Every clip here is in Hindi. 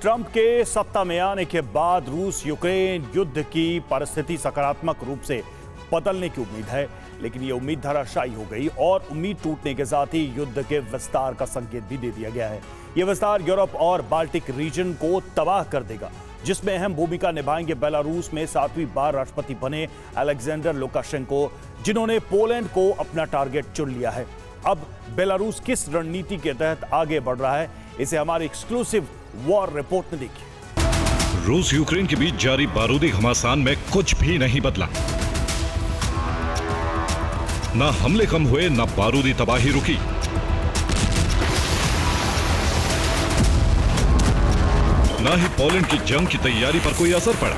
ट्रंप के सत्ता में आने के बाद रूस यूक्रेन युद्ध की परिस्थिति सकारात्मक रूप से बदलने की उम्मीद है, लेकिन यह उम्मीद धराशायी हो गई और उम्मीद टूटने के साथ ही युद्ध के विस्तार का संकेत भी दे दिया गया है। यह विस्तार यूरोप और बाल्टिक रीजन को तबाह कर देगा, जिसमें अहम भूमिका निभाएंगे बेलारूस में 7वीं बार राष्ट्रपति बने अलेक्जेंडर लुकाशेंको, जिन्होंने पोलैंड को अपना टारगेट चुन लिया है। अब बेलारूस किस रणनीति के तहत आगे बढ़ रहा है, इसे हमारी एक्सक्लूसिव वॉर रिपोर्ट में देखिए। रूस यूक्रेन के बीच जारी बारूदी घमासान में कुछ भी नहीं बदला। ना हमले कम हुए, ना बारूदी तबाही रुकी। ना ही पोलैंड की जंग की तैयारी पर कोई असर पड़ा।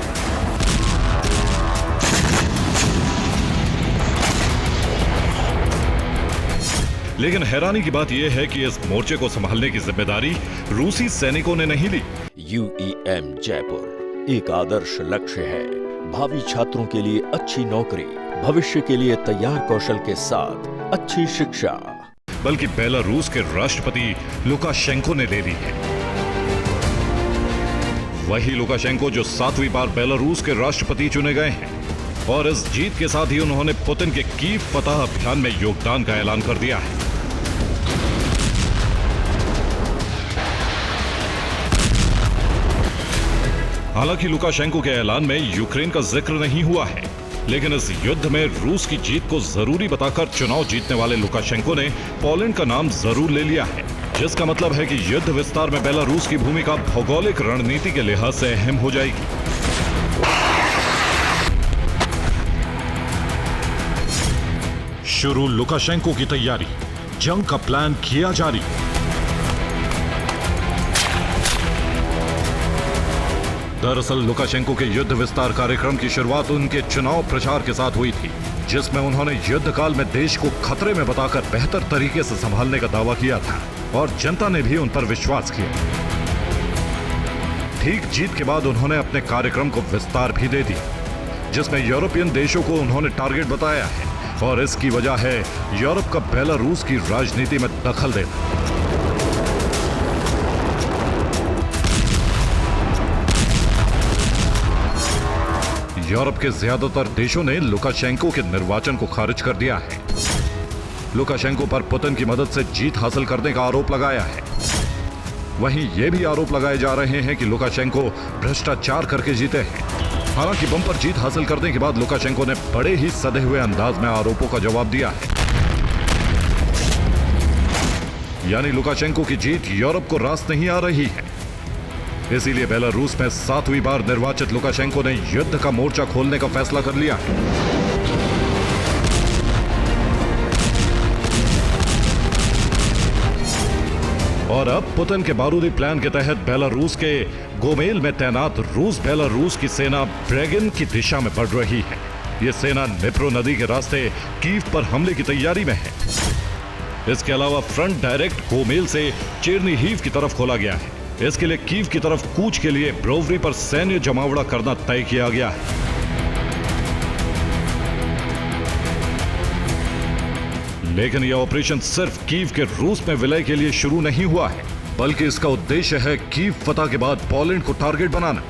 लेकिन हैरानी की बात यह है कि इस मोर्चे को संभालने की जिम्मेदारी रूसी सैनिकों ने नहीं ली। UEM जयपुर एक आदर्श लक्ष्य है। भावी छात्रों के लिए अच्छी नौकरी, भविष्य के लिए तैयार कौशल के साथ अच्छी शिक्षा। बल्कि बेलारूस के राष्ट्रपति लुकाशेंको ने ले ली है। वही लुकाशेंको जो 7वीं बार बेलारूस के राष्ट्रपति चुने गए हैं, और इस जीत के साथ ही उन्होंने पुतिन के कीव फतह अभियान में योगदान का ऐलान कर दिया है। हालांकि लुकाशेंको के ऐलान में यूक्रेन का जिक्र नहीं हुआ है, लेकिन इस युद्ध में रूस की जीत को जरूरी बताकर चुनाव जीतने वाले लुकाशेंको ने पोलैंड का नाम जरूर ले लिया है, जिसका मतलब है कि युद्ध विस्तार में बेलारूस की भूमिका भौगोलिक रणनीति के लिहाज से अहम हो जाएगी। शुरू लुकाशेंको की तैयारी, जंग का प्लान किया जारी। दरअसल लुकाशेंको के युद्ध विस्तार कार्यक्रम की शुरुआत उनके चुनाव प्रचार के साथ हुई थी, जिसमें उन्होंने युद्ध काल में देश को खतरे में बताकर बेहतर तरीके से संभालने का दावा किया था, और जनता ने भी उन पर विश्वास किया। ठीक जीत के बाद उन्होंने अपने कार्यक्रम को विस्तार भी दे दिया, जिसमें यूरोपियन देशों को उन्होंने टारगेट बताया है, और इसकी वजह है यूरोप का बेलारूस की राजनीति में दखल देना। यूरोप के ज्यादातर देशों ने लुकाशेंको के निर्वाचन को खारिज कर दिया है। लुकाशेंको पर पुतिन की मदद से जीत हासिल करने का आरोप लगाया है। वहीं ये भी आरोप लगाए जा रहे हैं कि लुकाशेंको भ्रष्टाचार करके जीते हैं। हालांकि बम्पर जीत हासिल करने के बाद लुकाशेंको ने बड़े ही सधे हुए अंदाज में आरोपों का जवाब दिया है। यानी लुकाशेंको की जीत यूरोप को रास नहीं आ रही है। इसीलिए बेलारूस में 7वीं बार निर्वाचित लुकाशेंको ने युद्ध का मोर्चा खोलने का फैसला कर लिया है। और अब पुतिन के बारूदी प्लान के तहत बेलारूस के गोमेल में तैनात रूस बेलारूस की सेना ब्रेगिन की दिशा में बढ़ रही है। यह सेना निप्रो नदी के रास्ते कीव पर हमले की तैयारी में है। इसके अलावा फ्रंट डायरेक्ट गोमेल से चेरनीहिव की तरफ खोला गया है। इसके लिए कीव की तरफ कूच के लिए ब्रोवरी पर सैन्य जमावड़ा करना तय किया गया है। लेकिन यह ऑपरेशन सिर्फ कीव के रूस में विलय के लिए शुरू नहीं हुआ है, बल्कि इसका उद्देश्य है कीव फतह के बाद पोलैंड को टारगेट बनाना।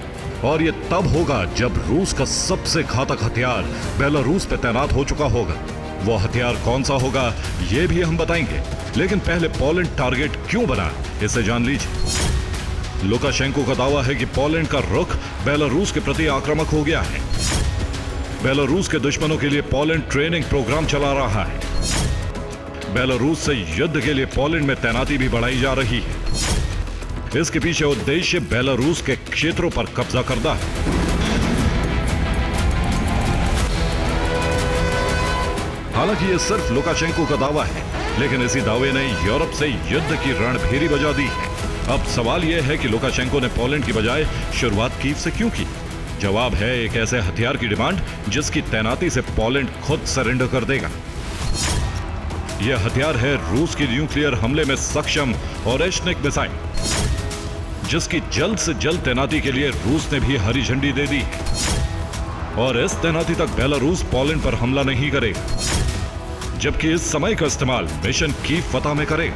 और यह तब होगा जब रूस का सबसे घातक हथियार बेलारूस पे तैनात हो चुका होगा। वो हथियार कौन सा होगा, यह भी हम बताएंगे, लेकिन पहले पोलैंड टारगेट क्यों बना, इसे जान लीजिए। लुकाशेंको का दावा है कि पोलैंड का रुख बेलारूस के प्रति आक्रामक हो गया है। बेलारूस के दुश्मनों के लिए पोलैंड ट्रेनिंग प्रोग्राम चला रहा है। बेलारूस से युद्ध के लिए पोलैंड में तैनाती भी बढ़ाई जा रही है। इसके पीछे उद्देश्य बेलारूस के क्षेत्रों पर कब्जा करना है। हालांकि यह सिर्फ लुकाशेंको का दावा है, लेकिन इसी दावे ने यूरोप से युद्ध की रणभेरी बजा दी है। अब सवाल यह है कि लुकाशेंको ने पोलैंड की बजाय शुरुआत कीव से क्यों की? जवाब है एक ऐसे हथियार की डिमांड जिसकी तैनाती से पोलैंड खुद सरेंडर कर देगा। यह हथियार है रूस की न्यूक्लियर हमले में सक्षम ओरेशनिक मिसाइल, जिसकी जल्द से जल्द तैनाती के लिए रूस ने भी हरी झंडी दे दी है। और इस तैनाती तक बेलारूस पोलैंड पर हमला नहीं करेगा, जबकि इस समय का इस्तेमाल मिशन कीव फतह में करेगा।